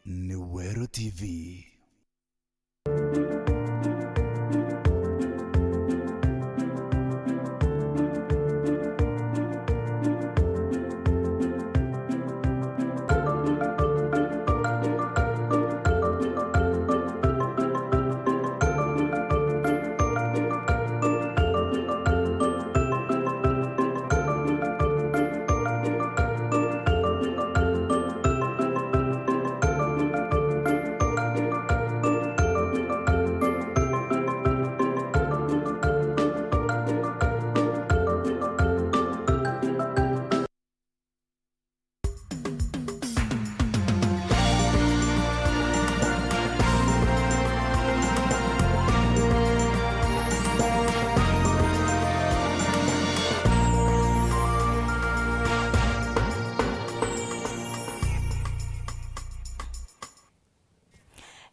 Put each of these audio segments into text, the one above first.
ni Weru TV.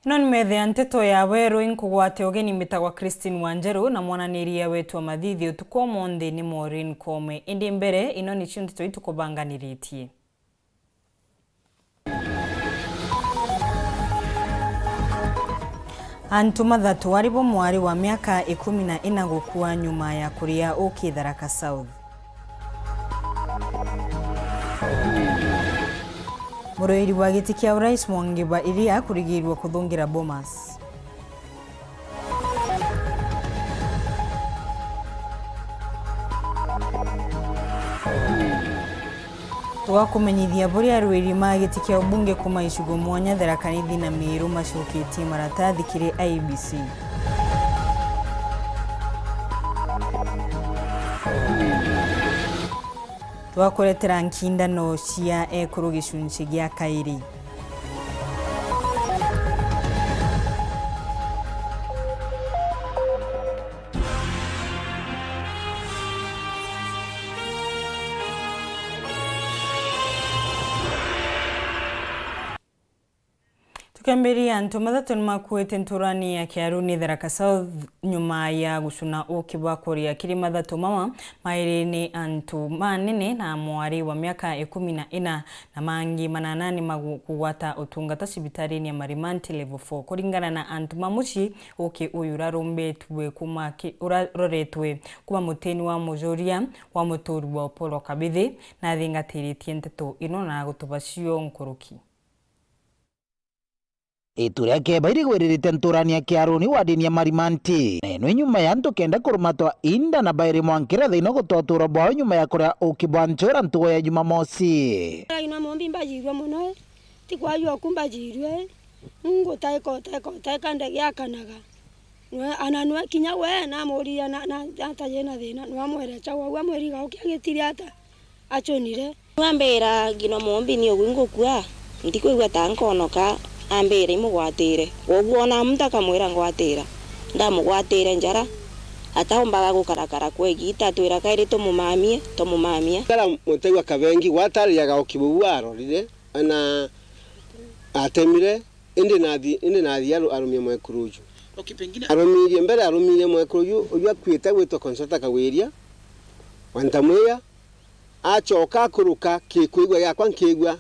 Non methe Nteto ya Weru inkugwate ogeni mitagwa NJERU na mwananiria wetu wa mathithi utuko monde ni Maureen Kome. Indi mbere ino ni Nteto itukubanganiritie. Antu Ithatu waribo mwari wa miaka 14 gukua nyuma ya kuria Thaa South. Muroiri wa giti kia urais Mwangiba iria kurigirwa kuthungira Bomas. Twakumenyithia buri arwiri ma giti kia ubunge kuma icigo mwanya Thaa na Meru macoketie maratathi kiri IBC. Twakuretera nkindano cia ekuru gicunci gia kairi. Tukambiri antu Ithatu makuete nturani ya kiaruni Thaa South nyuma ya gucuna ukibwa kuria kiri Ithatu mama mairini antu manene na mwari wa miaka 14 na mangi mananani magugwata utungata cibitarini ya Marimanti level 4 kuringana na antu mamuci uyu rarumbetwe kuma roretwe kuma muteni wa mujoria wa muturi wa Polo Kabithi na thingatiritie Nteto ino na gutubacio nkuruki. Ituria keba irigwiririte nturani ya kiaruni wadini ya Marimanti eno nyuma ya ntu kenda kurumatwa inda na bairi mwankira thino gutotura bwao nyuma ya kuria ukibwanchora ntugo ya Jumamosi. Ina mombi mbajirwe muno tikwayo kumbajirwe ngo taika ndege yakanaga ananwa kinya we na muria na atajena thina nwa mwere chawa we mweri ga ukigitiri ata achonire mwambera gino mombi ni ogungukua ndikuigwa tankonoka ambere mugwatire woguona mutaka mwira ngwatira ndamugwatire njara ataombaga gukarakara kwegi Ithatu ira kairi tumumamie kala mutegwa kabengi gwatariaga ukibuwaro rire ana atemire indi nathi arumia mwekuruju pengine arumirie mbere arumirie mwekuruju uyu akwita gwitwa consulta kawiria wantamweya achoka kuruka kikuigwa yakwa nkigwa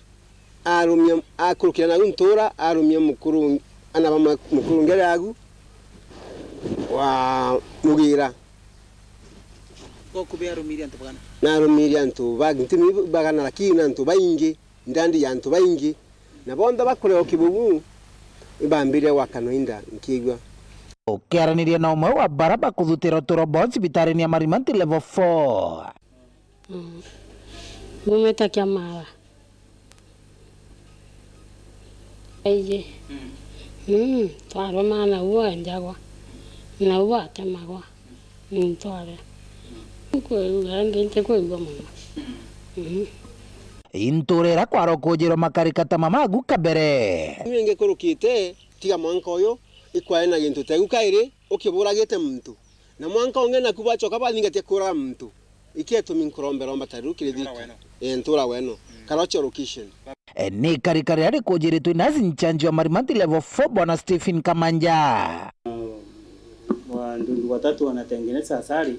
arumia akurukira na ntura arumia mukuru anaba mukuru ngeragu wa mugira okube arumiria ntu bagana na arumiria ntu bagintini bagana lakini ntu baingi ndandi ya ntu baingi na bonda bakore okibugu ibambire wakanoinda nkigwa ukiaraniria na umwe wa baraba kuthutira turobo cibitarini ya Marimanti level 4 mumeta kia mara aije twaro mana uwa njagwa na uwa temagwa tware ngente kuigwa muno inturera kwaro kujiro makarikata mamagu kabere ninge kurukite tiga mwanka oyo ikwae na gintu tegu kaire ukiburagite muntu na mwanka onge na kubachoka baningatie kura muntu iketu minkromberomba tarukire dhiki ntura weno karocho location ni karikari ari kujiritwe nazi nchanji wa Marimanti level 4 bwana Stephen Kamanja. Ndugu watatu wanatengeneza asali.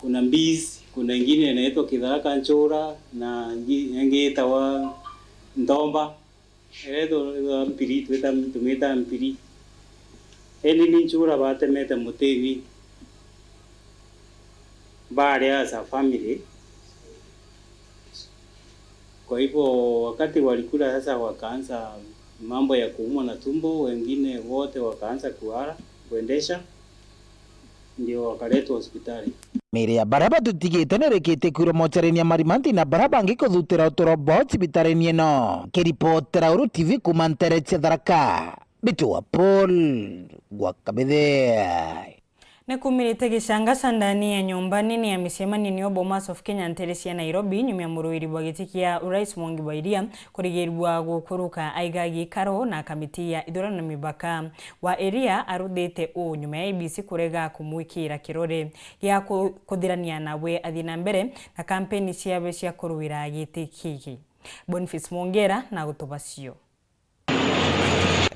Kuna mbizi, kuna ingine inaitwa Thaa Kanchora na ingine itawa Ndomba. do mpiri tumeta mpiri eni ni chura bate meta mutemi baada as a family. Kwa hivyo wakati walikula sasa, wakaanza mambo ya kuumwa na tumbo, wengine wote wakaanza kuendesha, ndio wakaletwa hospitali. Mĩrĩ ya baraba tũtigĩte nĩrĩkĩte kuura mocarĩ-inĩ ya Marimanti na baraba angĩkũthutĩra ũtũro bo cibitarĩ-inĩ ĩno. Kĩripotera URU TV kuma Nteto Tharaka, Bitua Paul Gwakabithe. Nikumirite gicanga ndani ya nyumba nini ya micemanio Bomas of Kenya Nteresi ya Nairobi nyuma ya muruiri wa giti ya urais Mwangi wa Iria kurigirwa gukuruka aigagi karo na kamiti ya ithurano na mibaka wa Iria arudite nyuma ya ABC kurega kumwikira kirore gya kuthirania nawe athina mbere na kampeni ciabe cia kuruira giti kiki. Boniface Mongera na gutubacio.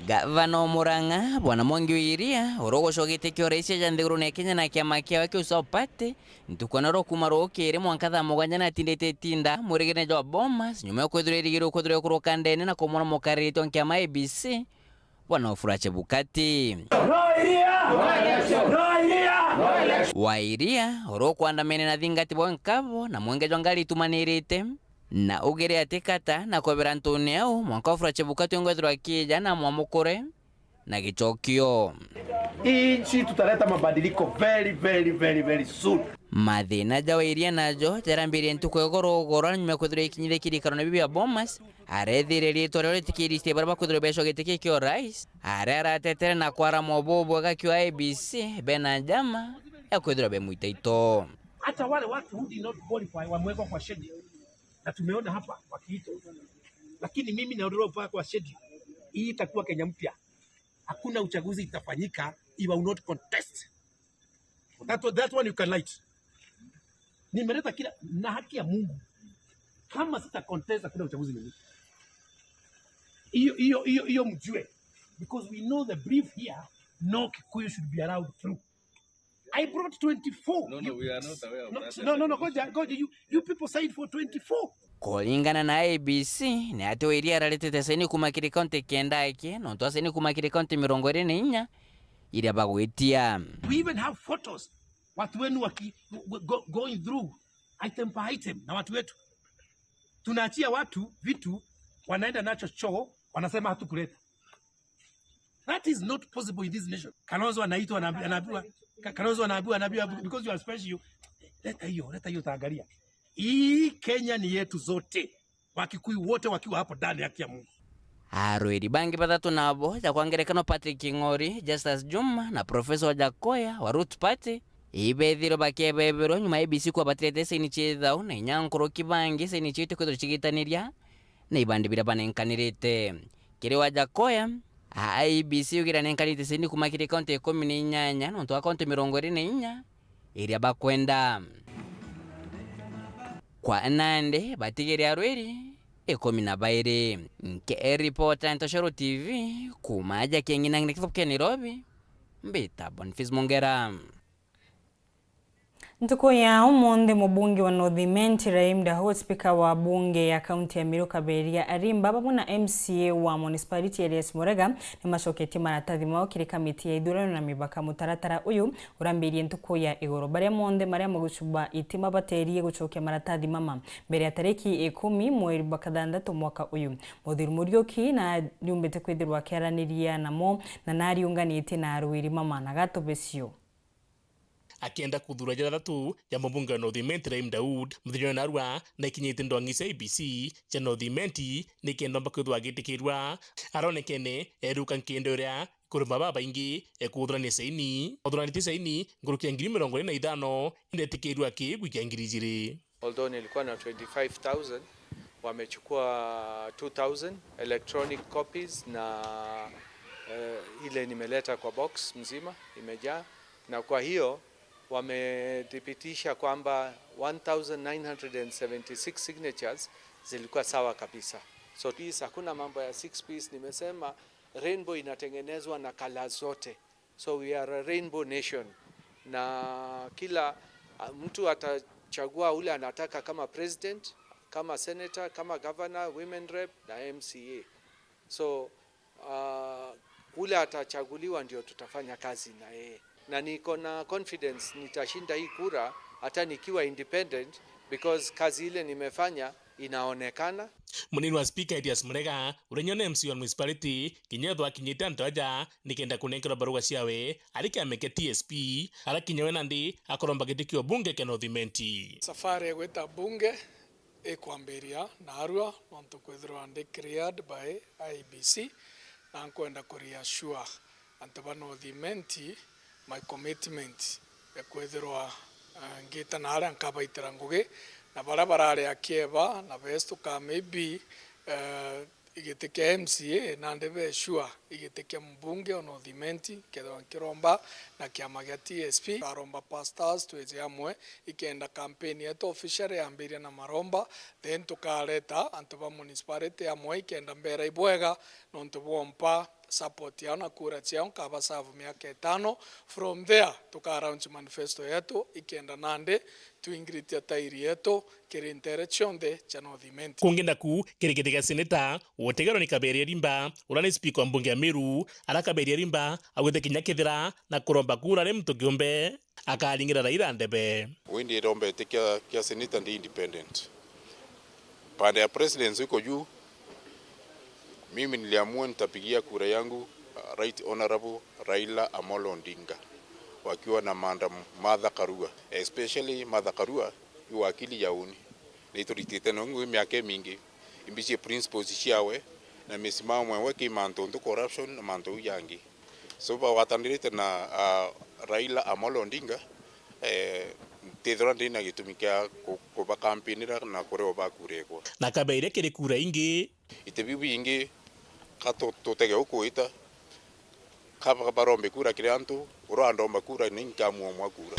Gavana Murang'a Bwana Mwangi wa Iria urogocogite kio rais ya NJERU na Kenya na kiama kiao kiusopate ntukona ro kumaro kire mwankatha muganya na tindete tinda murigene jo Bomas nyuma yo kwithurira kuruka ndene na kumona mukarito kiama ABC Bwana Ufurache Bukati wa Iria urokwandamene na thingati bo nkabo na mwengejo ngali tumanirite na ugere atekata na kwebera Antoni au mwanka Ufurache Bukati ngwethwa kija na mwamukore na gichokio. Inchi tutaleta mabadiliko very soon. Mathina ja wa Iria najo jarambire ntukwegorogora nyuma kwethura ikinyire kirikaro na bibi ya Bomas arethiririe torero tikiriste baraba kwethura besho gitike kio rais aratetera na kwara mobobo gakio ABC benajama ya kwethura be muitaito. Hata wale watu who did not qualify wamewekwa kwa schedule na tumeona hapa wakiitwa, lakini mimi naondoa kwa schedule hii itakuwa Kenya mpya. Hakuna uchaguzi itafanyika, you will not contest. That one you can light. Nimeleta kila na haki ya Mungu. Kama sita contest hakuna uchaguzi mwingine. Hiyo mjue. Because we know the brief here, no Kikuyu should be allowed through. I brought 24. No, we are not aware of that. No, God, you people signed for 24. Kulingana na ABC ni ati Iria araletete saini kumakiri kaunti kenda yake no to saini kumakiri kaunti 24 ili abagwetia. We even have photos watu wenu going through item by item na watu wetu. Tunaachia watu vitu wanaenda nacho choo wanasema hatukuleta. That is not possible in this nation. Kalonzo anaitwa anaambiwa because you are special. Leta hiyo taangalia. Hii Kenya ni yetu zote. Wakikuyu wote wakiwa hapo ndani haki ya Mungu. Arweri bangi batatu nabo ja kwangerekano Patrick Ng'ori, Justus Juma na Professor Jakoya wa Root Party ibethiro bakebebero nyuma ABC kwa batrete saini chethao na nyankoro kibangi saini chite kwetho chigitaniria na ibandi bira banenkanirite kire wa Jakoya ABC ugira nenkanite saini kumakire kaunti 18 no to akaunti 24 iria bakwenda kwa Nande batigere arweri 12 nke reporter Nteto TV kumaja kengina ngikitopke Nairobi mbita Boniface Mongera. Ntuko ya umonde mubunge wa North Mentira imda speaker wa bunge ya kaunti ya Meru Kaberia arimba babu na MCA wa municipality Elias Murega ni mashoketi maratathi mao kiri kamiti ya ithurano na mibaka mutaratara uyu urambiriye ntuko ya igoro bare monde maria mugucuba itima bateriye gucokia maratathi mama mbere ya tariki 10 mweri wa gatandatu mwaka uyu muthiru Murioki na nyumbete kwithirwa kiaraniria namo na nariunganite na arwiri mama na gatobesio akienda kuthura Ithatu ya mubunge wa North Mentira Daud muthiro na arua na ikinyite ndongi cia ABC ya North Menti ni kendo mbakwithwa gitikirwa aronekene eruka nkende uria kuruma baba ingi ekuthurania saini othurania saini ngurukia 2025 indetikirwa kigwikia 2000. Although nilikuwa na 25,000 wamechukua 2,000 electronic copies na ile nimeleta kwa box mzima imejaa, na kwa hiyo wamethibitisha kwamba 1976 signatures zilikuwa sawa kabisa. So peace, hakuna mambo ya 6 piece. Nimesema rainbow inatengenezwa na colors zote, so we are a rainbow nation, na kila mtu atachagua ule anataka kama president, kama senator, kama governor, women rep na MCA. So ule atachaguliwa ndio tutafanya kazi na yeye, na niko na confidence nitashinda hii kura hata nikiwa independent, because kazi ile nimefanya inaonekana. Munini wa Speaker Elias Murega urenyone MC wa municipality kinyethwa kinyita ntoja nikenda kunengera barua ciawe arike ameke TSP ara kinyewe nandi akoromba gitikio bunge ke North Imenti. Safari gweta bunge ekwambiria narua nonto kwithirwa declared by IBC na nkwenda kureassure antu ba North Imenti my commitment ya kwithirwa ngita na ara nkabaitira ngugi na bara barare akieba na bestu ka maybe igitike MCA na ndebe sure igitike mbunge ono North Imenti kedwa kiromba na kiama gya TSP aromba pastors tweje amwe ikenda campaign yetu official yambiria na maromba then tukareta antu ba municipality amwe ikenda mbera ibwega nontu bompa support yao na kura chao kaba savu miaka 5 from there tukaraunch manifesto yetu ikenda nande tuingritia tairi yetu kirintere chonde cha North Imenti kungenda ku kirigitiga seneta wotegero ni kaberia rimba urani speaker mbunge ya Meru arakaberia rimba agwete kinya kithira na kuromba kura ni mtu kiumbe akalingira Raila ndebe wendi rombe tekia kia seneta ndi independent pande ya president yuko juu. Mimi niliamua nitapigia kura yangu Right Honorable Raila Amolo Odinga wakiwa na Martha Karua, especially Martha Karua yu wakili yauni niturikite nongo miaka mingi imbiche principles ciawe na misimamo wake manto ndo corruption na manto yangi so ba watandirite na Raila Amolo Odinga tethora ndina gitumika ko ba campaign na koreo ba kurekwa na kabeire kire kura ingi itebibi ingi kato totege ukuita kaba barombe kura kirantu urandomba kura ninkamu mwa kura.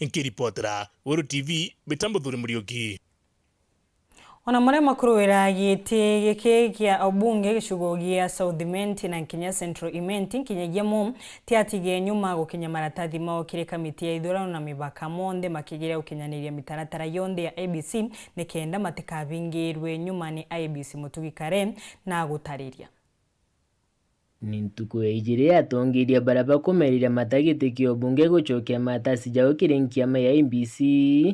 Nkiripotera Weru TV mitambo thuri Murioki. Ona mare makuruwira giti giki kia obunge gishugo gia South Imenti na Kenya Central Imenti kinyagia mu tiatige nyuma gukinya maratathi mao kire kamiti ya ithurano na mibaka monde makigira ukinyaniria mitaratara yonde ya ABC nikenda matikabingirwe nyuma ni IBC mutugikare na gutariria. Nintuku ejire atongiria baraba kumerira matagitikio bunge gucokia matasi jao kirenkiama ya IBC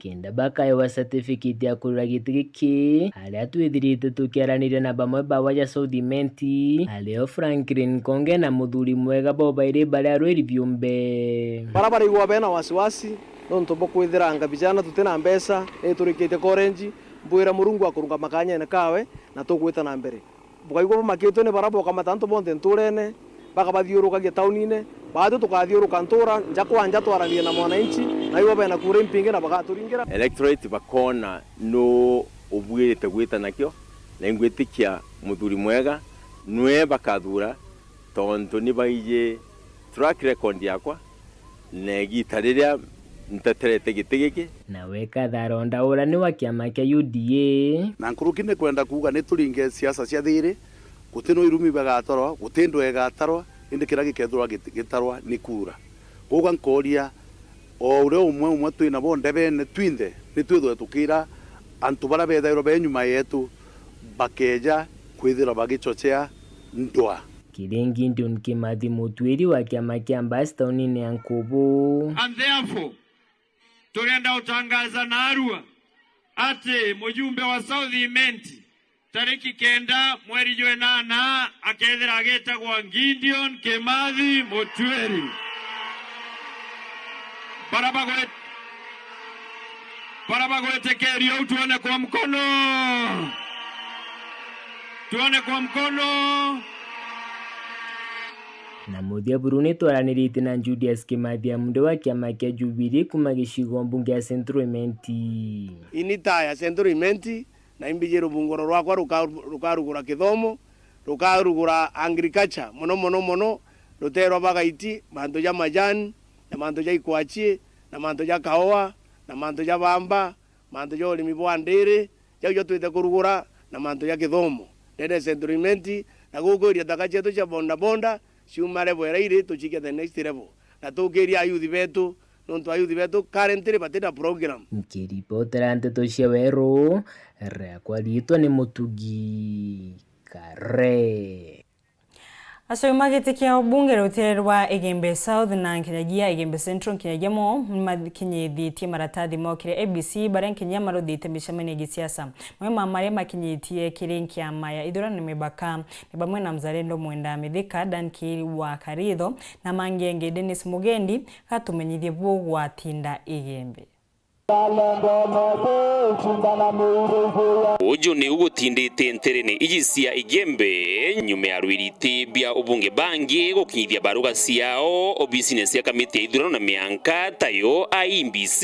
kenda bakayo wa certificate ya kurura gitigiki aria twithirite tukiaranire na bamwe bawa ya South Imenti aleo Franklin Konge na muthuri mwega bobaire baria rweri byumbe barabara igwa bena wasiwasi nonto bokwithira ngabijana tutena mbesa eturikite korenji mbwira murungu akurunga makanya na kawe na tugwita na mbere bukaigwa makitone barabo kama tanto bonde nturene baka bathiuruka ge taunine baado tukathiuruka ntura njakwa nja twaranie na mwananchi na iwo bena kure mpinge na bagaturingira electorate bakona no obwirite gwita nakyo na ingwitikia muthuri mwega nwe bakathura tonto ni baije track record yakwa negitariria nteterete gitigiki na weka tharonda ura ni wa kiama kia UDA na nkurukine kwenda kuga ni turinge siasa cia thiri gutino irumi bagatorwa gutindo egatarwa indi kira gikethurwa gitarwa ni kura kuga nkoria o ure umwe twina bonde bene twinde ni twithwe tukira antu bara bethairo benyuma yetu bakeja kwithira bagichochea ndwa kirengi ndio nkimathi mutwiri wa kiama kia Ambassador nini ankubu and therefore turenda utangaza narua ati mujumbe wa South Imenti tariki 9 mweri jwenana akethira agetagwa Gideon Kimathi Mutwiri barabagwetekerio tuone kwa mkono na muthia buruni twaranirite na Julius Kimathi munde wa kiama kia Jubilee kuma gishigo mbunge ya Central Imenti inita ya Central Imenti na imbijero bungoro rwakwa rukarugura kithomo rukarugura agriculture mono ruterwa bagaiti manto ya majani na manto ya ikwachi na manto ya kaoa na manto ya bamba manto ya ulimi bwa ndere yo twite kurugura na manto ya kithomo ndede Central Imenti na guguria takachetu cha bonda shumare bweraire tuchike the next level na tugeria ayuthi betu nonto ayuthi betu currently batenda program nkiripotera Nteto cia Weru rekwa ritwa ni Mutugi Kare. Aso magetikia obunge ruterwa Igembe South na Nkinyagia Igembe Central Nkinyagia mo makinyithi maratathi mokire ABC bare Nkinya maruthite micamani gisiasa mwema mare makinyitie kirinkia maya ithurano mibaka ni bamwe na Mzalendo Mwenda Mithika Dankiri wa Karitho na Mangenge Dennis Mugendi katumenyithie bugwa tinda Igembe Ojo ni ugutindite nterene ijisia Igembe nyume ya rwirite bia ubunge bangi gukinyithia baruga ciao o business ya kamiti ya ithurano na mianka tayo IBC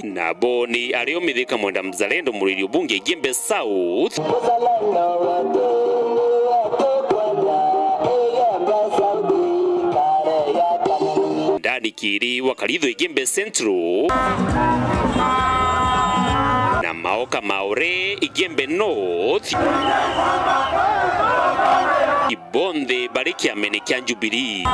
na boni ario Mithika Mwenda Mzalendo muriri ubunge Igembe South Dankiri wa Karitho Igembe Central na Maoka Maure Igembe North Ibonde bariki amenekia Jubilee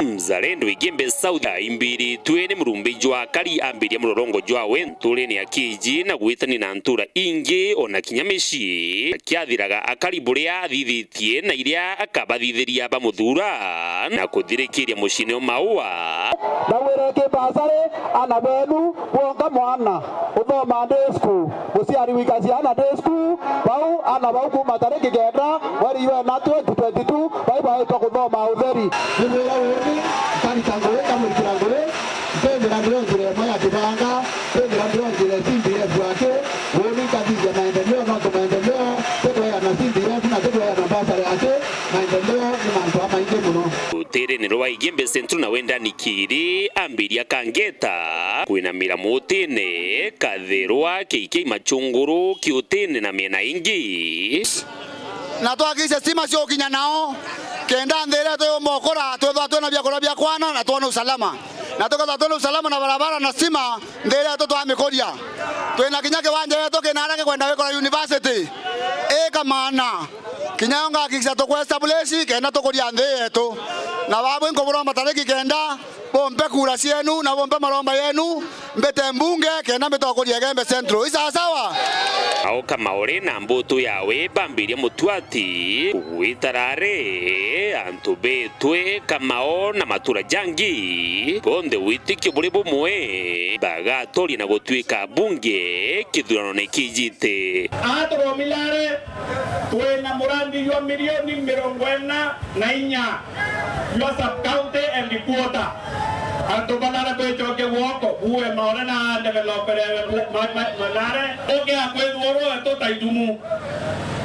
Mzalendo Igembe South imbiri twene murumbi jwa kari ambiri murorongo jwa wentule ni akiji na gwitani na ntura ingi ona kinyameshi kyathiraga akari buria thithitie na iria akabathithiria bamuthura na kuthirikiria mucine maua na wereke basare ana benu wonga mwana uthoma day school muciari wikaci ana day school bau ana bau kuma tariki kenda wari we na 2022 baibai to kuthoma utheri nibira uri kanitangore kamurikirangore tembera ndonjire moya kibanga tembera ndonjire simbire bwake woni kadije maendeleo na maendeleo tebo ya nasimbire na tebo ya basare ate maendeleo ni mantu amainge muno utere ni rowa Igembe Central na Wenda Nikiri ambiria kangeta kwinamira mutine katherwa keike machunguru kiutine na miena ingi na twakise stima cio kinya nao kenda ndere to mokora to na bia bia kwana na tuona usalama na toka tuona usalama na barabara na stima ndere to amikoria twena kinya kiwanja yetu kinarage kwenda wekora university kamana kinyanga kikisa to establish kenda to kuria ndeto na babo ngobora matariki kenda bombe kura cienu na bombe maromba yenu mbete mbunge kenda metokuria Igembe Central isa sawa Maoka Maure na mbuto yawe bambiria mutwati witarare antu betwe kamao na matura jangi bonde witikio buri bumwe bagatori na gutwika bunge kithurano ne kijite atoro milare twena murandi yo milioni 44 yo sub county and the quota antu balare ko choke woko uwe maore na developer malare oke akwedoro to taidumu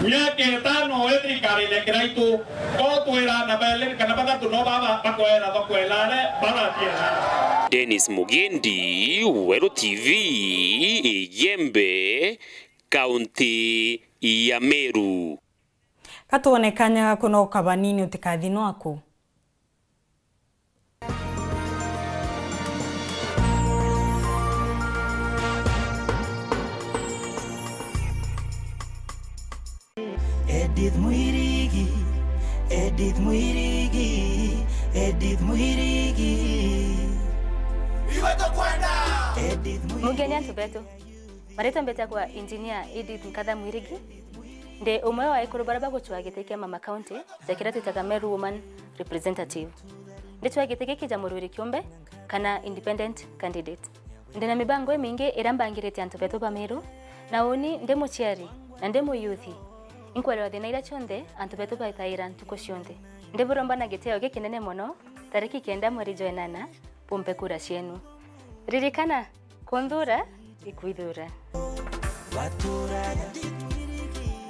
miake tano etrikari ne kraitu ko tuera na belen kana baka tu no baba bakoera to kwelare baba tiena Dennis Mugendi Weru TV Igembe County ya Meru katuonekanya kuno kabanini utikathino aku Edith Mwirigi Edith Mwirigi Edith Mwirigi Iweto kwenda Edith Mwirigi Mugeni Nteto mareta mbeta kwa engineer Edith Nkatha Mwirigi nde umwe wa ikuru baraba guchwa giteke mama county zakira twitaga Meru woman representative nde twa giteke kijamururi kiombe kana independent candidate nde na mibango mingi irambangirete Nteto ba Meru na uni nde muchiari na nde mu youth inkwelewa thina ira chonde Nteto ba itaira ntuko cionde nde buromba na giteo gikinene muno tariki 9 mweri wa 8 pompe kura cienu ririkana kondura ikuithura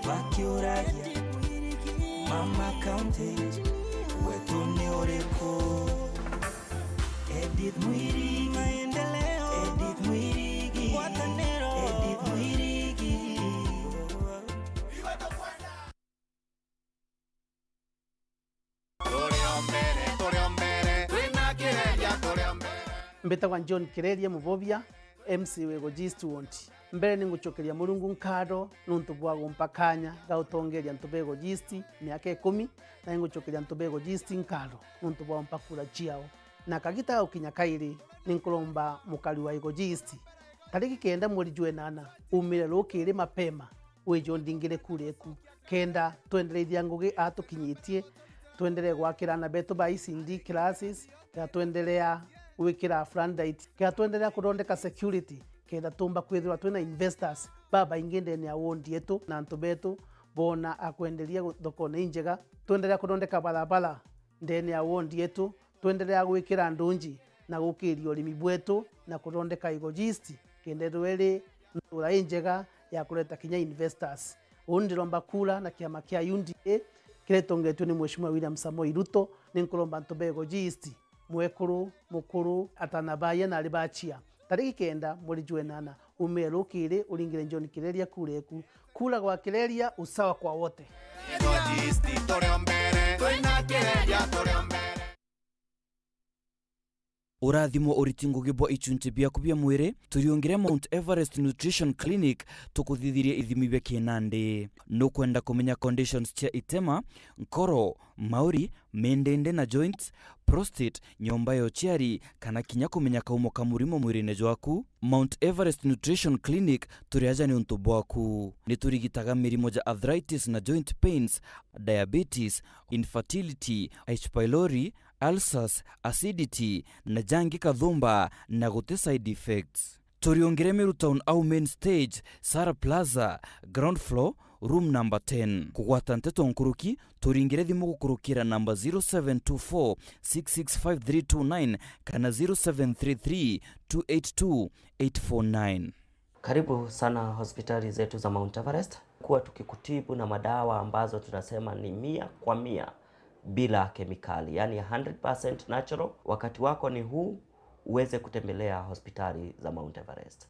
wakiuragia mama county wetu ni oreko Edith Mwirigi maendeleo Edith Mwirigi watanero Edith Mwirigi mbetagwa John Kireria Mubobia MC wego G20 mbere ningucokeria Mulungu nkado nuntu bwa gumpakanya gautongeria ntubego G20 miaka 10 na ningucokeria ntubego G20 nkado nuntu bwa mpakura chiao na kagita ukinya kairi ninkulomba mukali wa ego G20 tariki 9 mweri wa 8 umire rukiri mapema wejo ndingire kureku kenda twendereithia ngugi atukinyitie twendelee gwakira na beto ba ICD classes ya twendelea gwikira fundite ya twendelea kurondeka security kenda tumba kwithirwa twina investors baba ingende ni awondi yetu na antu betu bona akwendelia thokone njega twendelea kurondeka barabara ndene awondi yetu twendelea gwikira ndunji na gukiria urimi bwetu na kurondeka ecologisti kende rwele ntura njega ya kuleta kinya investors undiromba kula na kiama kia UNDA kiretongetwe ni Mheshimiwa William Samoei Ruto ninkuromba ntobe ecologisti mwekuru mukuru atanabaya na alibachia tariki 9 mwezi Jwenana umero kire uringire John Kireria kureku kula kwa Kireria usawa kwa wote. Urathimo uritingo gibo ichunche bia kubia mwire turiongire Mount Everest Nutrition Clinic tukuthithirie ithimi bia kinande no kwenda kumenya conditions cia itema nkoro mauri mendende na joints prostate nyomba yo chiari kana kinya kumenya kaumo kamurimo mwirine jwaku Mount Everest Nutrition Clinic turiaja ni untu bwaku ni turigitaga mirimo ja arthritis na joint pains diabetes infertility H pylori ulcers, acidity, na jangi kathumba na gute side effects. Turiongire Meru Town au main stage, Sara Plaza, ground floor, room number 10. Kugwata Nteto nkuruki, turingire thimu gukurukira number 0724 665329 kana 0733 282 849. Karibu sana hospitali zetu za Mount Everest. Kuwa tukikutibu na madawa ambazo tunasema ni 100% bila kemikali, yani 100% natural. Wakati wako ni huu uweze kutembelea hospitali za Mount Everest.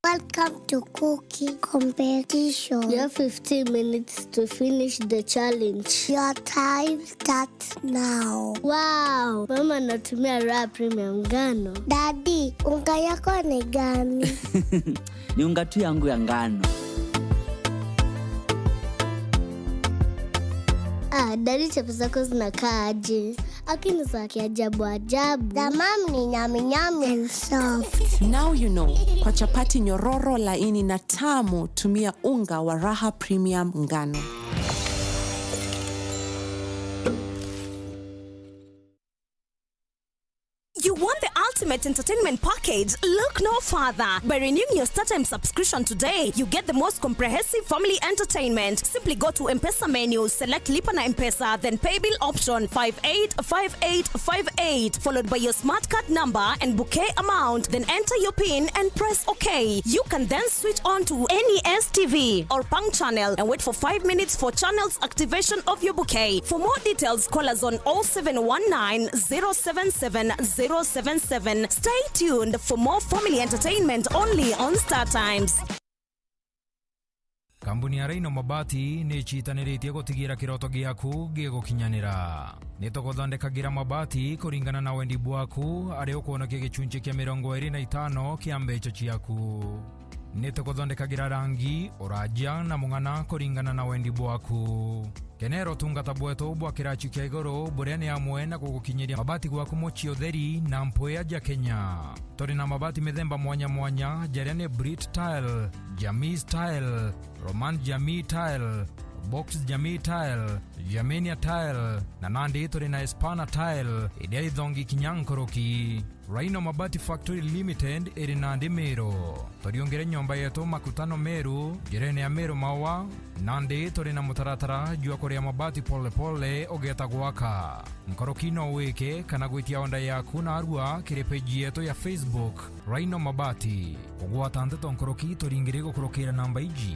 Welcome to cooking competition. You have 15 minutes to finish the challenge. Your time starts now. Wow, mama natumia raw premium ngano. Daddy, unga yako ni gani? Ni unga tu yangu ya ngano. Daddy, chapu zako zinakaa aje? Akini za kiajabu ajabu. The mom ni nyami nyami and soft. Now you know. Kwa chapati nyororo laini na tamu, tumia unga wa Raha Premium ngano. You want the ultimate entertainment package? Look no further. By renewing your StarTimes subscription today, you get the most comprehensive family entertainment. Simply go to M-Pesa menu, select Lipa na M-Pesa, then pay bill option 585858, followed by your smart card number and bouquet amount, then enter your PIN and press OK. You can then switch on to any STV or Pang channel and wait for 5 minutes for channels activation of your bouquet. For more details, call us on 0719 077 077. Stay tuned for more family entertainment only on StarTimes. Kambuni ya Reino Mabati ni chitaniritie gutigira kiroto giaku gigukinyanira. Nituguthondekagira mabati kuringana na wendi bwaku ari ukuonokia gichunchi kia 25 kia mbecho chiaku. Nituguthondekagira rangi, urajia na mung'ana kuringana na wendi bwaku. Kenero tungata bwetu bwakira chukia iguru burene amwe na gugukinyiria mabati gwaku mochi utheri na mpoya ja Kenya. Tori na mabati mithemba mwanya mwanya jarene Brit Tile, Jamii Tile, Roman Jamii Tile, Box Jamii Tile, Jamenia Tile, na nandi tori na Espana Tile, idia ithongi kinyankoroki. Rhino Mabati Factory Limited iri nandi Meru. Toriongere nyomba yetu makutano Meru, jirene ya Meru mawa, nandi tori na mutaratara jua korea mabati pole pole ogeta gwaka. Nkoroki no weke kana gwitia onda yaku na arua kire page yetu ya Facebook, Rhino Mabati. Kugwata Nteto nkoroki toringire gukurukira namba iji.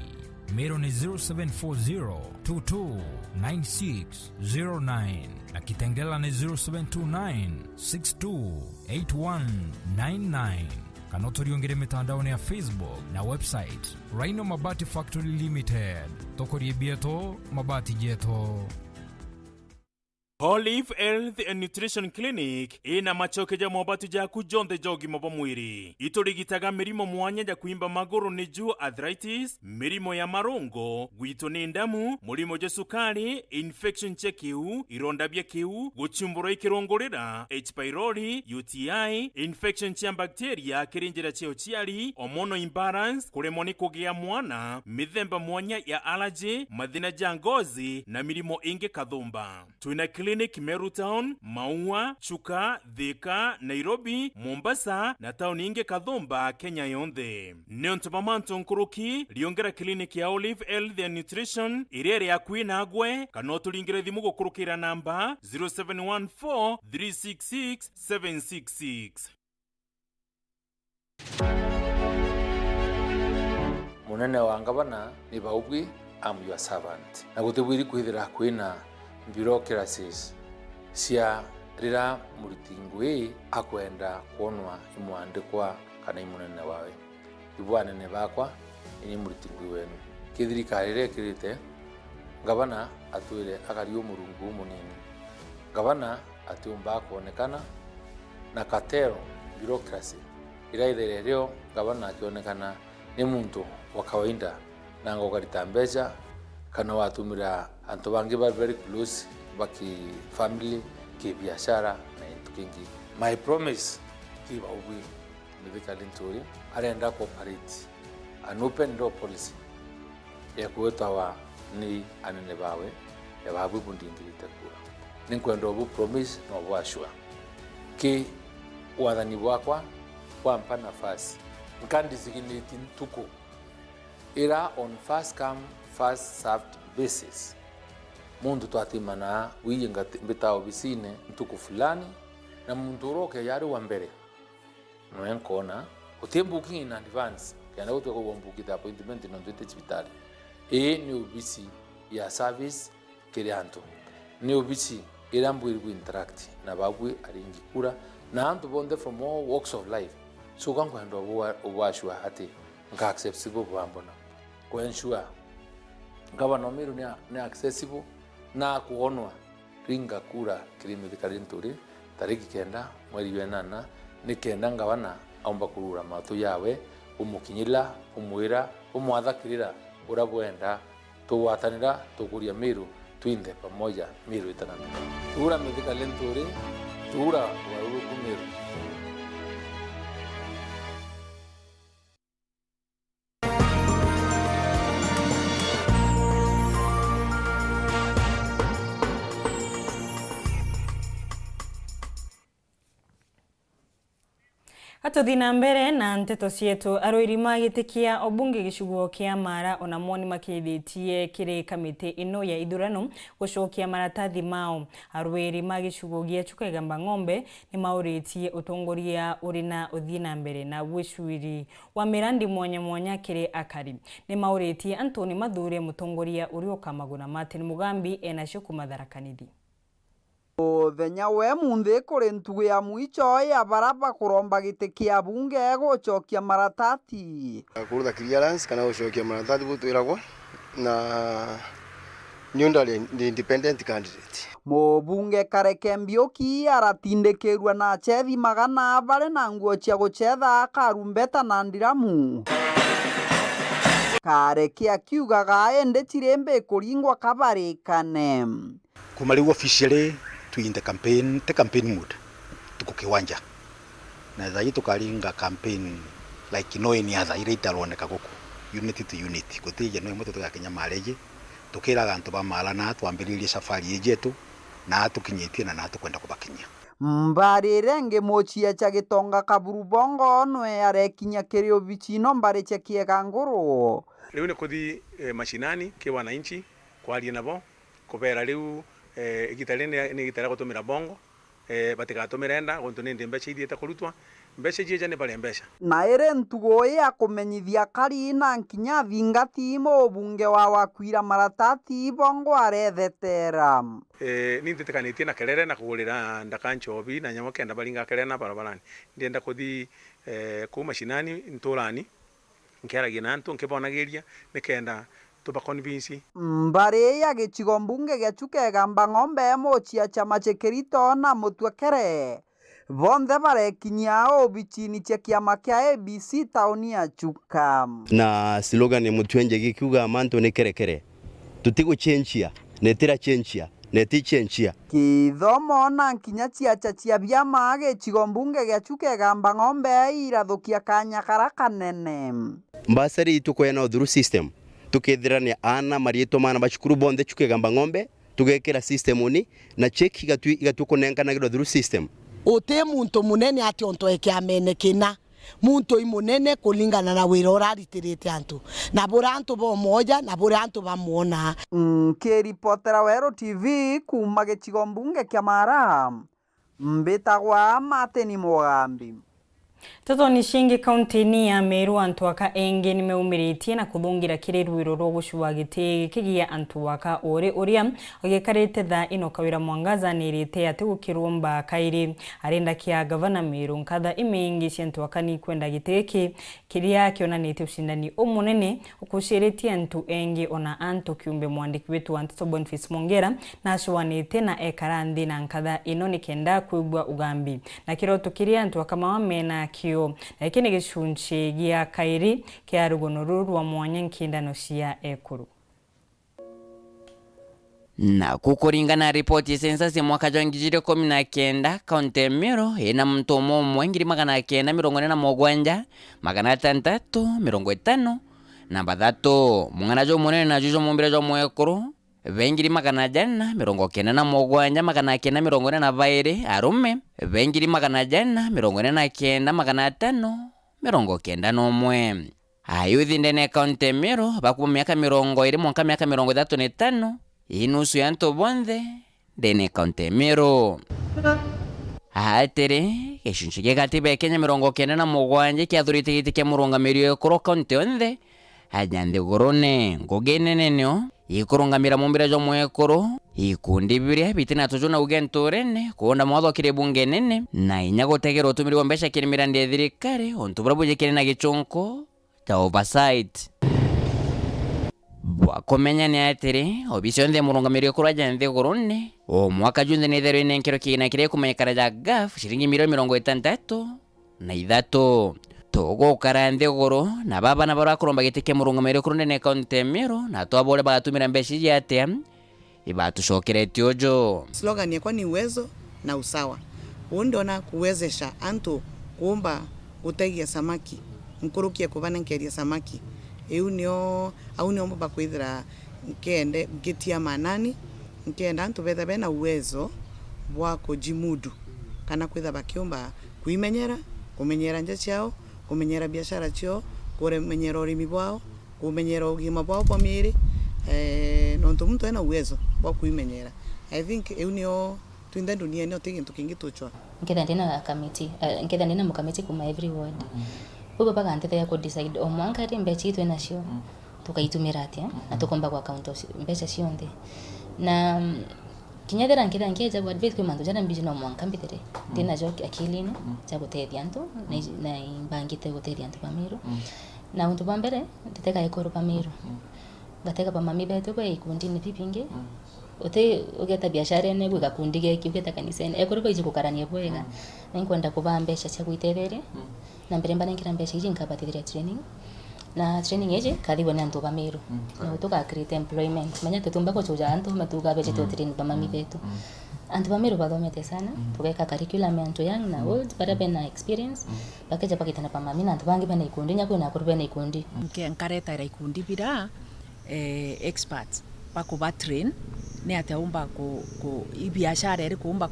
Meru ni 0740229609 na Kitengela ni 0729628199. Kanotoriongere mitandao ya Facebook na website Rhino Mabati Factory Limited. Tokorie bieto mabati jeto. Olive Health and Nutrition Clinic ina machoke ja mobatu ja kujonde jogi mobo mwiri. Iturigitaga mirimo mwanya ja kuimba maguru ni juu arthritis, mirimo ya marungo, gwito ni ndamu, murimo ja sukari, infection che kiu, ironda bya kiu, guchumburo ikirongorera, H. pylori, UTI, infection cha bacteria kirinjira cheo chiari, hormonal imbalance, kuremwa ni kugea mwana, mithemba mwanya ya allergy, mathina ja ngozi na mirimo inge kathumba. Tuna clinic Meru Town, Maua, Chuka, Thika, Nairobi, Mombasa na tauni inge kathumba Kenya yonthe. Neontomamanto nkuruki liongera clinic ya Olive Health and Nutrition irere ya kuina agwe kanotulingire thimu gukurukira namba 0714 366 766. Munene wa ngabana ni baubwi, I'm your servant. Na gutibwiri kwithira kwina bureaucracies cia rira muritingwe akwenda kuonwa imwandikwa kana imunene wawe ibwanene bakwa ini muritingwe wenu kithirikari rekirite ngabana atwire akario murungu munini ngabana atiumba kuonekana na katero bureaucracy iraithere ryo ngabana akionekana ni muntu wa kawaida na ngogarita mbeca kana watumira antu bangi ba very close baki family ki biashara na intukingi. My promise ki baubwi medical intori arenda cooperate an open door policy ya kuetawa ni anene bawe ya babu bundingirite kura ninkwenda obu promise no bwashwa ki wathani bwakwa kwampa nafasi nkandisiginiti ntuko ira on first come first served basis. Mundu twatimana wiyinga mbita obisine ntuku fulani na mundu roke yari wa mbere no enkona utembuki in advance kana utwe ko bombuki da appointment no ndete hospital ni obisi ya service kirianto ni obisi irambwiri ku interact na bagwe aringi kura na antu bonde from all walks of life so kangwa ndo obwashwa hati nga accessible bambona ko ensure ngabana miru ni accessible na kuonwa ringa kura kirimithikari nturi tariki 9 mweri wa 8 ni kenda ngabana aomba kurura matu yawe umukinyila umwira umwathakirira urabwenda tuwatanira tukuria miru twinde pamoja miru itanana tura mithikari nturi tura waru kumiru. Hatuthina mbere na nteto cietu aroiri magitikia obunge gicigo kia Mara ona moni makithitie kiri kamiti ino ya ithurano gucokia maratathi mao. Aroiri magicigo gia Chukegamba Ng'ombe ni mauritie utongoria urina uthina mbere na wicwiri wa mirandi mwanya mwanya kiri akari. Ni mauritie Anthony Mathure mutongoria urioka Maguna Martin Mugambi enacio kumatharakanithia. Thenya we munthi kuri ntugu ya mwicho ya baraba kuromba giti kia bunge gucokia maratati kurutha clearance kana gucokia maratati gutwiragwo na nyundari independent candidate. Mubunge Kareke Mbiuki aratindikirwa na chethi magana bari na nguo cia gucetha karumbeta na ndiramu. Kareke akiugaga ende tirembe kuringwa kabarikane kumari officially in the campaign mood tuko kiwanja na thai tukaringa campaign like no any other ire italoneka guku unity to unity gutije no imwe tukakenya mareje tukiraga antu ba mala na twambiririe safari yetu na tukinyitie na tukwenda kubakinya mbarire ngemochia cha gitonga kaburu bongo nwe arekinya kirio bichino mbare cha kiega nguru riu ni kuthi mashinani ki wananchi kwaria nabo kubera riu igitari ni igitara gutumira bongo batigatumira enda gontu ni mbeca ithiete kurutwa mbeca ije ne bari mbeca na ere ntugo ya kumenyithia kari na nkinya thingati mo bunge wa wakwira maratati bongo arethetera ni ntitikanĩtie na kerere na kugurira ndakanchobi na nyamo kenda baringa kerere na barabarani ndienda kuthi ku mashinani nturani nkeragia na antu nkibonagiria nikenda tubaconvince mbari ya gĩcigo mbunge gĩa Chukegamba ng'ombe mochia chama chekerito na mutwekere bonthe barekinyia obichini cia kiama kia ABC tauni ya Chuka na slogan ya mutwenje gikiuga manto ni kerekere tutiguchenjia netira chenjia netichenjia kithomo na nkinya ciacha cia biama gĩcigo mbunge gĩa Chukegamba ng'ombe irathukia kanya kanene mbasari tukoyana through system tukethirania ana marieto mana bachukuru bonde Chukegamba ng'ombe tugekera system ni na check igatukonengana through system ote muntu munene ati onto ekiamene kina muntu imunene kulingana na wira uraritirite antu na bora antu bo moja na bora antu bamuona kiripotera Weru TV kuma gĩcigo mbunge kia Mara mbitagwa Mateni Mugambi Totoni shingi kaunti-ini ya Meru antu aka engi nimeumirĩtie na kuthungira kĩrĩruĩro rwa gũcua gĩtĩ kĩgia antu aka ũrĩa ũgĩkarĩte Thaa ino Kawira Mwangaza nĩrĩte atĩ gũkĩrũmba kairi arenda kia gavana Meru nkatha imengi cia antu aka ni kwenda gĩtĩ gĩkĩ kĩrĩa kĩonanĩte ũcindani ũmũnene ũkũcĩrĩtie antu engi ona antu kiumbe mwandiki wetu Nteto Mongera na acuanĩte na ekara nthĩ na nkatha ino nĩkenda kwĩgua ugambi na kĩroto kĩrĩa antu aka mawamena kio na iki ni gicunci gia kairi kia rugono rwa mwanya nkindano cia ekuru na kukuringana ripoti census ya mwaka 2019 kaunti Meru ina mtu umwe 947 650 namba 3 mung'ana jo munene na jujo mumbire jo mwekuru Vengiri magana jana mirongo kenda na mogwanja magana kenda mirongo na vairi arume vengiri magana jana mirongo na kenda magana tano mirongo kenda nomwe ayuthi ndene kaunti Meru bakuba miaka mirongo iri mwaka miaka mirongo 35 inusu ya nto bonthe ndene kaunti Meru atere gicunci gia gatiba ya Kenya mirongo kenda na mogwanja kiathurite giti kia murungamiri ekuru kaunti onthe ajanthi gorone ngugineneneo ikurungamira mumbira jo mwekuru ikundi biria bitina tujuna ugentorene kuonda mwatho kire bunge nene na inya gutegera utumiri wa mbesha kiri mirandi ya thirikari ontu burabuje kire na gichonko ta oversight bwakomenya ni atiri obisionde murungamiri ekuru ajanthi gorone o mwaka junde nethero nenkero kina kire kumenyekana ja gaf shiringi milioni 63 na Ithatu togo karande goro na baba na bara kuromba gitike murungamire kurunde ne kaunti Meru na twabole batumira mbeshi yate ibatucokerete ojo. Slogan yako ni uwezo na usawa. Undona kuwezesha antu kuomba gutegia samaki nkurukia kubana nkeria samaki eunio aunio mba kwithira nkende ngitia manani nkenda antu betha bena uwezo bwa kujimudu kana kwitha bakiomba kumenyera nje ciao kumenyera biashara cio kumenyera urimi bwao kumenyera ugima bwao kwa miri nontu muntu ena uwezo bwa kuimenyera. I think eunio twinde dunia ni otigintu kingi tuchwa nketha ndina committee nketha ndina mu committee kuma every ward ubo baga ntete ya ku decide o mwanka ri mbechi twe nacio tukaitumira atia na tukomba kwa account mbecha cionde na kinyadera nketha nkeja kwa advise kwa mandu jana mbiji no mwanka mbitere ndina jo akilini cha gutethia antu na imbangite gutethia antu Meru na untu bambere ndeteka ikoro Meru ngateka pa mami betu kwa ikundi ni pipinge ote ugeta biashara ne gwa kundi geki ugeta kanisene ekoro baije kukarania bwega na nkwenda kuba mbesha cha kuiterere na mbere mbana nkira mbesha ije nkapatithira training na training eje kadhibo na ntu Meru na utoka create employment manya tutumba ko chuja antu matuga beje to train pa mami betu antu Meru badomete sana tukeka curriculum antu yang na old para bena experience bakeja pakitana pa mami na antu bangi bena ikundi nyako na kurbe na ikundi nkareta ira ikundi bira experts bakuba train ne ataumba ku ibiashara eri kuumba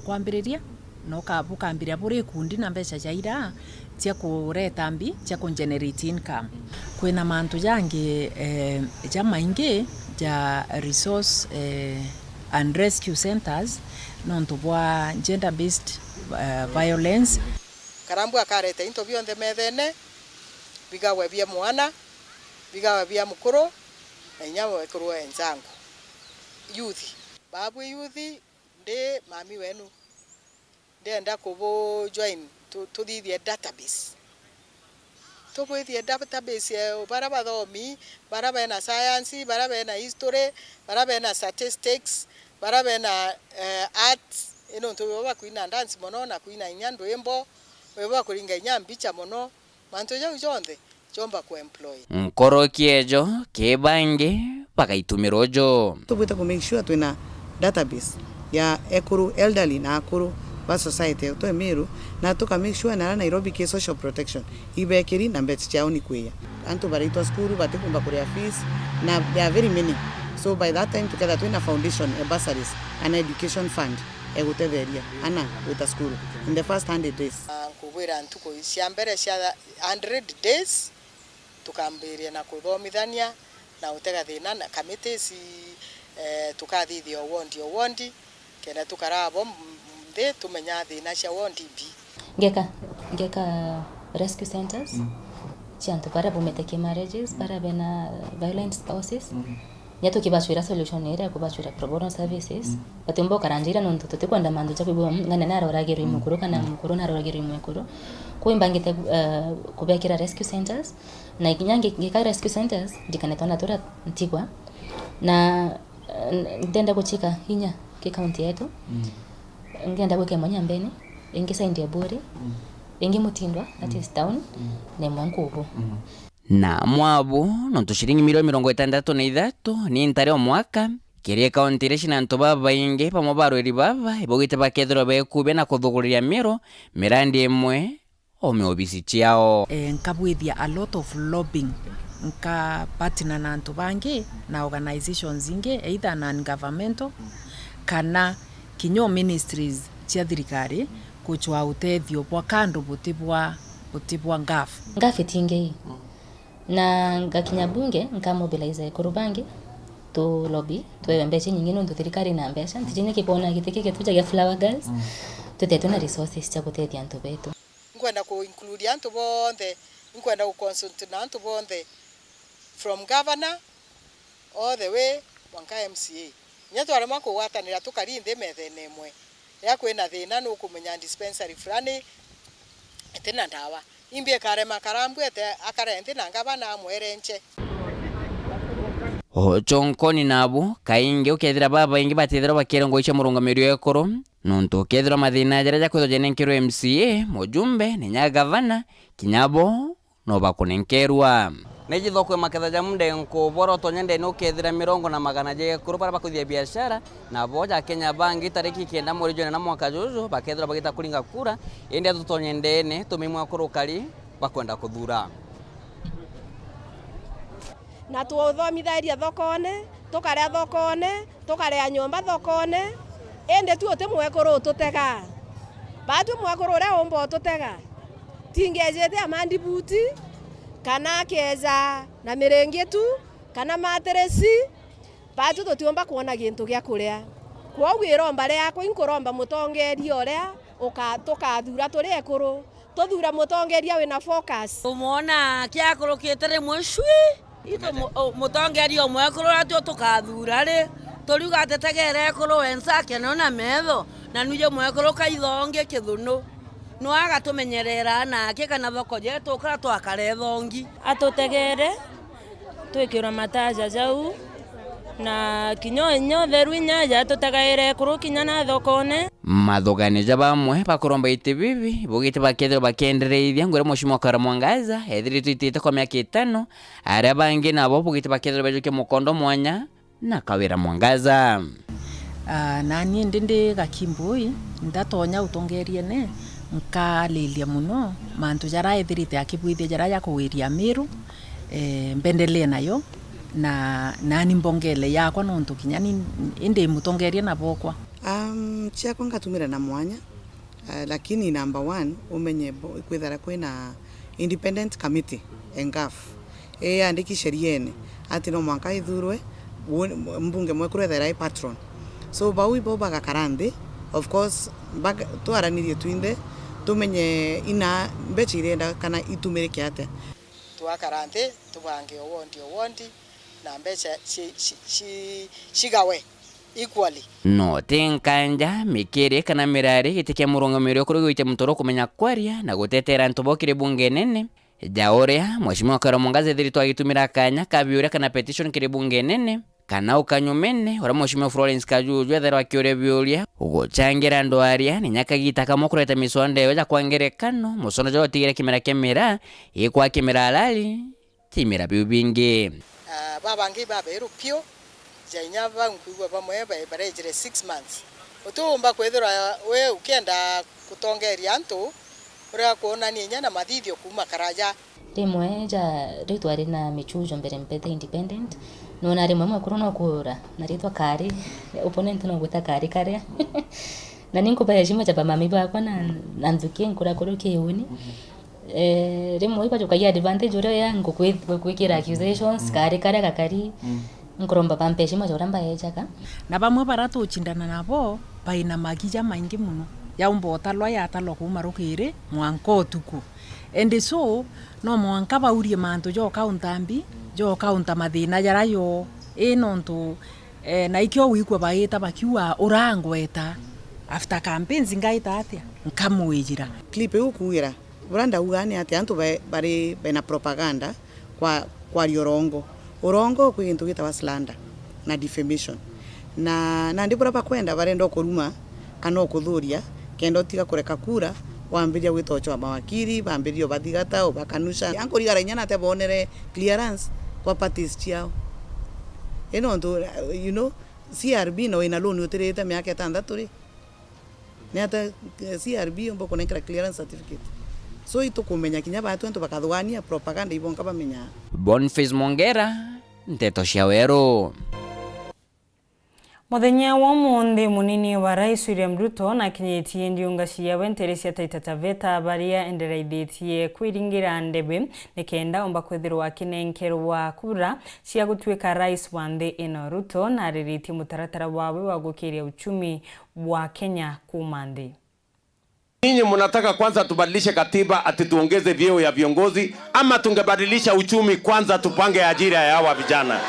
kwambiriria no kabukambira buri kundi na mbeca jaira cia kureta mbi cia ku generate income kwina mantu yangi maingi ja resource and rescue centers nontu bwa gender based violence karambu akareta into bionde methene bigawe bia mwana bigawe bia mukuru na nyamo ekuru enzangu youth babu youth de mami wenu ndenda kubo join to the database tukwithie database bara bathomi bara bena science bara bena history bara bena statistics bara bena arts ino ntu baba kuina dance mono na kuina inyando embo baba kuringa inyambicha mono manto jau jonde chomba ku employ nkoro kiejo kebange pakaitumirojo tubwita ku make sure twina database ya ekuru elderly na akuru ba society to NJERU na tuka make sure na Nairobi ke social protection ibekiri na mbeti chao ni kuya antu baraitwa skuru batikumba kuria fees na they are very many, so by that time together twina foundation a bursaries and education fund egutetheria ana with a school in the first 100 days kubwira ntuko cia mbere cia 100 days tukambiria na kuthomithania na utega thina na committees tukathithia wondi kena tukarabo mbe tumenya thina cia wondi bi ngeka rescue centers chanto para bometeke marriages para bena violent spouses nyato kibashwira solution era kubashwira pro bono services batembo karanjira nonto tutekwenda mandu chakubwa ngana naro ragero imukuru kana mukuru naro ragero imukuru kuimbangite kubekira rescue centers na ikinyange ngeka rescue centers dikanetona tora ntigwa na ndenda kuchika hinya ke county yetu ngenda kweke Manyambeni ingisa india buri ingi Mutindwa that is town ne Mwankubu na mwabu nonto shiringi milioni 63 ni ntare omwaka kirie county reshina nto baba inge pamo barweri baba ibogite bakethero bekube na kuthuguria miro mirandi emwe omeobisi chiao nkabwithia a lot of lobbying nka partner na nto bangi na organizations inge either non-governmental kana kinyo ministries cia thirikari kuchwa utethio bwa kandu butibwa ngafu tinge na ngakinya bunge nkamobilize kurubangi to lobby to mbeche nyingine ndo thirikari na mbecha ntijine kipona giteke tuja ya flower girls tuteto na resources cia gutethia antu betu ngwenda ku include antu bonde ngwenda ku consult na antu bonde from governor all the way wanka MCA nyato arema ko watanira tukarinde methene mwe ya kwena thina no kumenya dispensary fulani tena ndawa imbie karema karambwete akarente na ngabana amwerenche chonkoni nabo kainge ukethira baba ingi batethira bakerongo icha murungamiryo ekoro nonto kethira mathina jara jakwetho jenenkero MCA mujumbe nenya gavana kinyabo no bakunenkerwa neji thoko maketha jamunde nko boro tonyende no kethira 200 je kuru para bakuthia biashara na boja Kenya bangi tariki 9 mweri jana na mwaka juju bakethira bagita kulinga kura ende tutonyende ne tumimwa kuru kali bakwenda kuthura na tuothomitharia thokone tukaria thokone tukaria nyomba thokone ende tu ote mwekoro tutega batu mwekoro ria ombo tutega tingejete amandi buti kana keza na mirengetu kana materesi batu tutiomba kuona gintu gya kuria kwa gwiromba ria ko inkuromba mutongeria oria tukathura turi ekuru tuthura mutongeria wina focus umona kya kurukite mweshwi ito mutongeria mwekuru atyo tukathura ri turiuga tetegere ekuru wensake nona metho na nuje mwekuru kaithonge kithunu no agatumenyerera nake kana thoko jetu kara twakare thongi atutegere twikira mataja jau na kinyo theru nyaja tutegaire kuru kinyana thokone mathogani jabamwe bakoromba itibibi bogite bakethero bakendereithia ngore mushimo kara mwangaza ethiri twitite kwa miaka 5 aria bangi nabo bogite bakethero bajuke mukondo mwanya na kawira mwangaza nani ndinde gakimbui ndatonya utongerie ne nkalilia muno mantu jara ethirite akibwithia jara ya kuwiria miru mbendelee nayo na nani mbongele yakwa nontu kinyani inde mutongerie na bokwa chia kwanga tumira na mwanya lakini number 1 umenye kwithara kwina independent committee engaf andiki sheriene ati no mwanka ithurwe mbunge mwekuru thera patron so bawi boba gakarande of course baga twaranirie twinde tumenye ina mbechi irenda kana itumire kiate twakarande tubange owondi na mbecha shigawe equally no tenkanja mikiri kana mirari gitike murungamiryo kuri gwite mutoro kumenya kwaria na gutetera ntobokire bunge nene Jaoria mheshimiwa Karo Mongaze thiri twagitumira kanya kabiuria kana petition kiri bunge nene kana ukanyumene ora mheshimiwa Florence Kajuju ethera akiuria biuria uguchangira ndwaria ni nyakagita kama kureta misonde ya kwangerekano musono jo tigire kimera kemera ikwa kimera alali timira bibinge babangi baberu pio jainya bankugwa bamwe barejere 6 months utumba kwethira we ukenda kutongeria antu ura kuona ni nyana mathithio kuma karaja rimwe ja ritwari na michujo mbere mpete independent nona rimwe mwekuru no kura na ritwa kari opponent no gwita kari kare na ninko ba heshima ja mami bakwa na nzukie nkura kuruke uni rimwe ipa joka ya advantage ore yangu kwikira accusations kari kare kakari nkuromba pampeshima jora mbaye jaka na bamwe baratuchindana nabo baina magija maingi muno yaumba otalwa yatalwa kuma rukire mwanko tuku and so no mwanka baurie mantu jo kauntambi jo kaunta mathina jarayo nontu na ikyo wikwa baita bakiwa urangweta after campaigns ngaita atia nkamwijira clip ukuira buranda ugani ati antu bari bena propaganda kwa urongo kwintu gita slander na defamation na ndibura bakwenda barenda kuruma kana kuthuria kendo tiga kureka kura wambiria gwitochwa mawakiri bambirio bathigata obakanusha ankori garanya na te bonere clearance kwa parties ciao ndo you know CRB no ina loan utereta miaka 6 ri ni ata CRB ombo konekra clearance certificate so ito kumenya kinya batu ento bakathwania propaganda ibonka bamenya Boniface Mongera Nteto cia Weru. Muthenya wa mundi munini wa Rais William Ruto na kinyetie ndiunga ciawe nteresi Taita Taveta baria endereithĩtie kwiringira ndebe nikenda omba kwithirwa kinenkerwa kura cia gutwika rais wa nthi ino. Ruto na ariritie mutaratara wawe wa gukiria uchumi wa Kenya kuma nthi. Ninyi mnataka kwanza tubadilishe katiba ati tuongeze vyeo ya viongozi, ama tungebadilisha uchumi kwanza tupange ajira ya hawa vijana?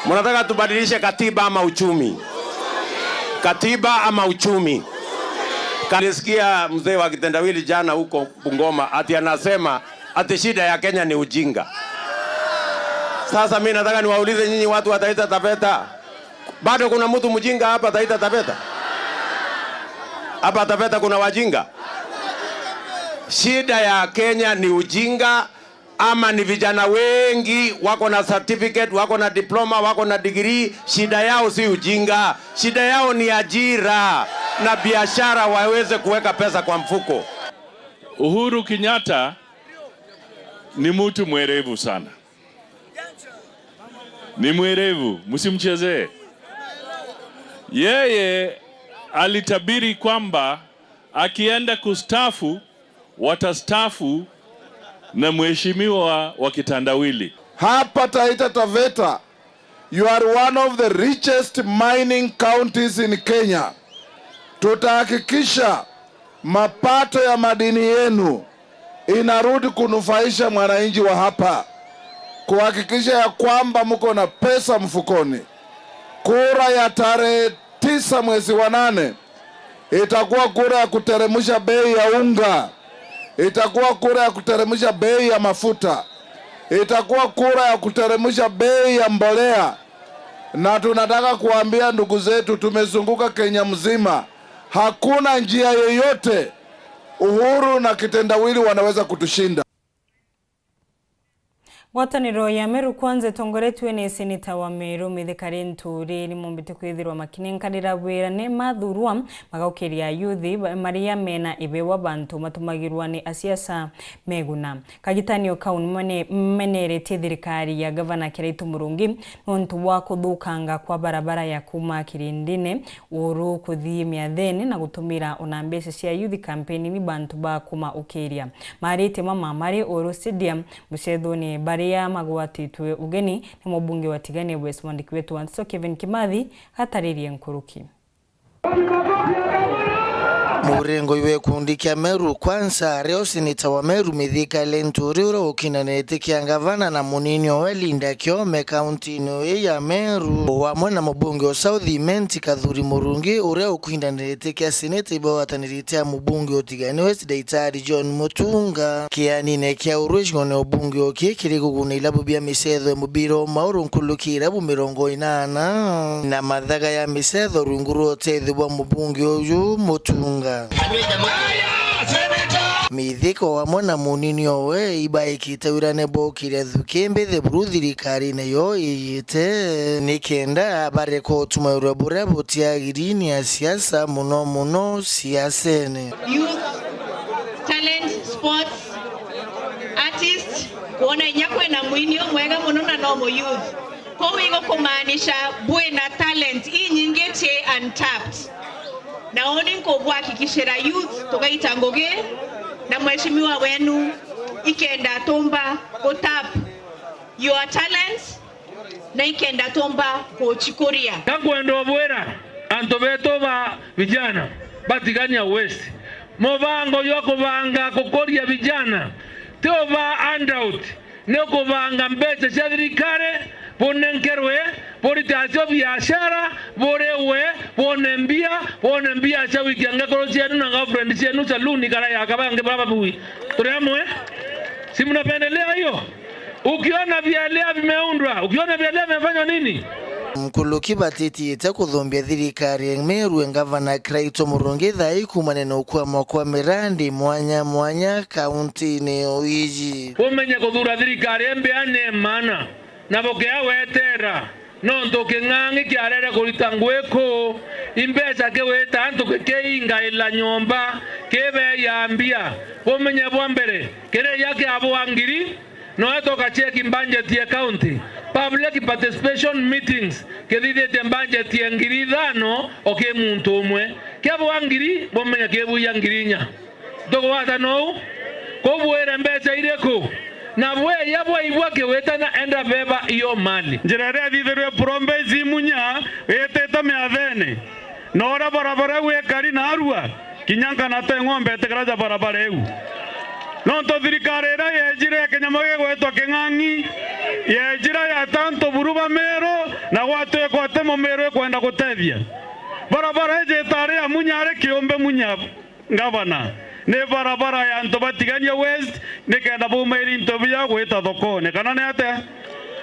Mnataka tubadilishe katiba ama uchumi? Katiba ama uchumi? Nilisikia mzee wa kitendawili jana huko Bungoma ati anasema ati shida ya Kenya ni ujinga. Sasa mimi nataka niwaulize nyinyi watu wa Taita Taveta, bado kuna mtu mjinga hapa Taita Taveta? Hapa Taveta kuna wajinga? Shida ya Kenya ni ujinga ama ni vijana wengi wako na certificate, wako na diploma, wako na degree? Shida yao si ujinga, shida yao ni ajira na biashara, waweze kuweka pesa kwa mfuko. Uhuru Kenyatta ni mtu mwerevu sana, ni mwerevu, msimchezee. Yeye alitabiri kwamba akienda kustafu watastafu na mheshimiwa wa kitandawili. Hapa Taita Taveta, you are one of the richest mining counties in Kenya. Tutahakikisha mapato ya madini yenu inarudi kunufaisha mwananchi wa hapa, kuhakikisha ya kwamba mko na pesa mfukoni. Kura ya tarehe 9 mwezi wa 8 itakuwa kura ya kuteremsha bei ya unga, itakuwa kura ya kuteremsha bei ya mafuta, itakuwa kura ya kuteremsha bei ya mbolea. Na tunataka kuambia ndugu zetu, tumezunguka Kenya mzima, hakuna njia yoyote Uhuru na kitendawili wanaweza kutushinda. Wataniro ya Meru kwanze tongoretwe ni seneta wa Meru Mithikari Nturi ni mumbite kwithirwa makinenkanira wira ne mathurwa magaukiria yuthi maria mena ibewa bantu matumagirwa ni asiasa meguna. Kagitanio kauni menerete thirikari ya gavana Kiraitu Murungi nontu wa kuthukanga kwa barabara ya kuma Kirindine Weru kuthii miatheni na gutumira ona mbese cia youth campaign ni bantu ba kuma ukiria. Marite mama mari Weru stadium mucethoni bari ya magwatitwe ugeni ni mubunge wa Tigani West mwandiki wetu wa Kevin Kimathi hataririe nkuruki. Murengo iwe kundi kia Meru kwanza reo seneta wa Meru Mithika Lenturi ukinanete kia gavana na munini wa Linda Kiome kaunti ino ya Meru wamwe na mubunge wa South Imenti Kathuri Murungi ureo ukinanete kia seneta ibo wataniritea mubunge wa Tigani West Daitari John Mutunga kia nine kia uruishone ubunge wa kiri kuguna ilabu bia misedho mubiro mauru nkulukira bumirongo inana na madhaga ya misedho runguru otedhibwa mubunge uyu Mutunga Mithiko wa mwana munini owe ibaikita urane bokire thukembe the bruthirikari nayo iyite nikenda bareko tumaurabura botiagirini ya siasa muno siasene youth talent sports artist kuona nyakwe na mwinio mwega muno na nomo youth ko wigo kumaanisha buena talent inyingete untapped naoni nkobwa kikishera youth tokaita ngoge na mheshimiwa wenu ikenda tomba ko tap your talents na ikenda tomba ko chikoria kangwendo bwera antobeto ba vijana batiganya west movango yoko vanga kokoria vijana teo ba handout neko vanga mbeche shadrikare ponenkerwe politasio biashara borewe bonembia cha wiki angakoro chenu na girlfriend chenu saluni kala ya kabange baba bui tureamwe si mnapendelea hiyo ukiona vialea vimeundwa ukiona vialea vimefanywa nini Mkuluki batiti ita kudhombia thirikari Meru ngavana Kraito Murungi thaiku maneno kwa mirandi mwanya kaunti ni oiji umenye kuthura thirikari embeane mana na bokea wetera nondo kengangi kiarere kulita ngweko imbesa keweta antu keinga ila nyomba kebe yambia umenye bwambere kere yake abwangiri no atoka cheki budget ya county public participation meetings kedide budget ya ngiri dhano oke muntu umwe kyabwangiri bomenya kebuya ngirinya dogo wata no ko bwera mbesa ireko na bwe yabwa ibwake wetana enda beba iyo mali njirere thitherwe prombezi munya eteta meathene nora barabara we kari na arua kinyanka na te ngombe tekaraja barabara eu nonto thirikari ira yejire kenyamage gwetwa king'ang'i yejira ya tanto buruba mero na gwatwe kwate momero kwenda gutethia barabara eje tare amunyare kiombe munya gavana ne barabara ya ntobatigania west nikenda bumairi ntobia gweta thokone kana ne ate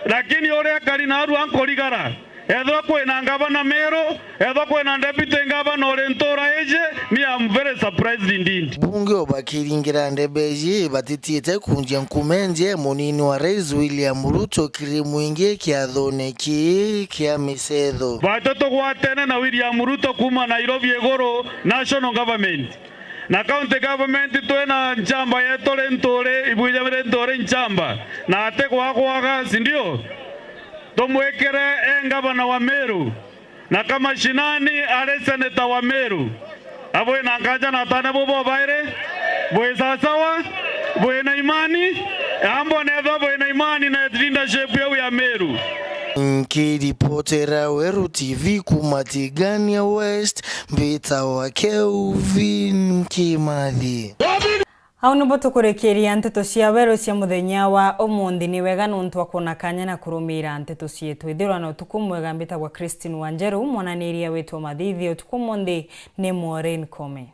lakini ore kari na aru ankorigara edho kwena gavana mero edho kwena deputy gavana orentora eje me am very surprised indeed bunge obakiringira ndebeji batitiete kunja nkumenje munini wa Rais William Ruto kirimuingie kiathone kia misedho batoto gwatene na William Ruto kuma Nairobi egoro national government na county government twena nchamba yetole ntore ibuja ntore nchamba na ate kwaga sindio tomwekere gavana wa Meru na kama shinani ale seneta wa Meru abo na kaja na tana bobo baire bwe sawa bwe na imani ambo nezo bwe na imani na leadership ya Meru Nkiripotera Weru TV kumatigania West mbita wa Kelvin Kimathi Au nubo tukurekeria nteto cia Weru cia muthenya wa umuthi ni wega nuntu akona kanya na kurumira nteto cietu ithirwa na utuku mwega mbita kwa Christine Wanjeru mwananiria wetu mathithi utuku muthi ni Maureen Kome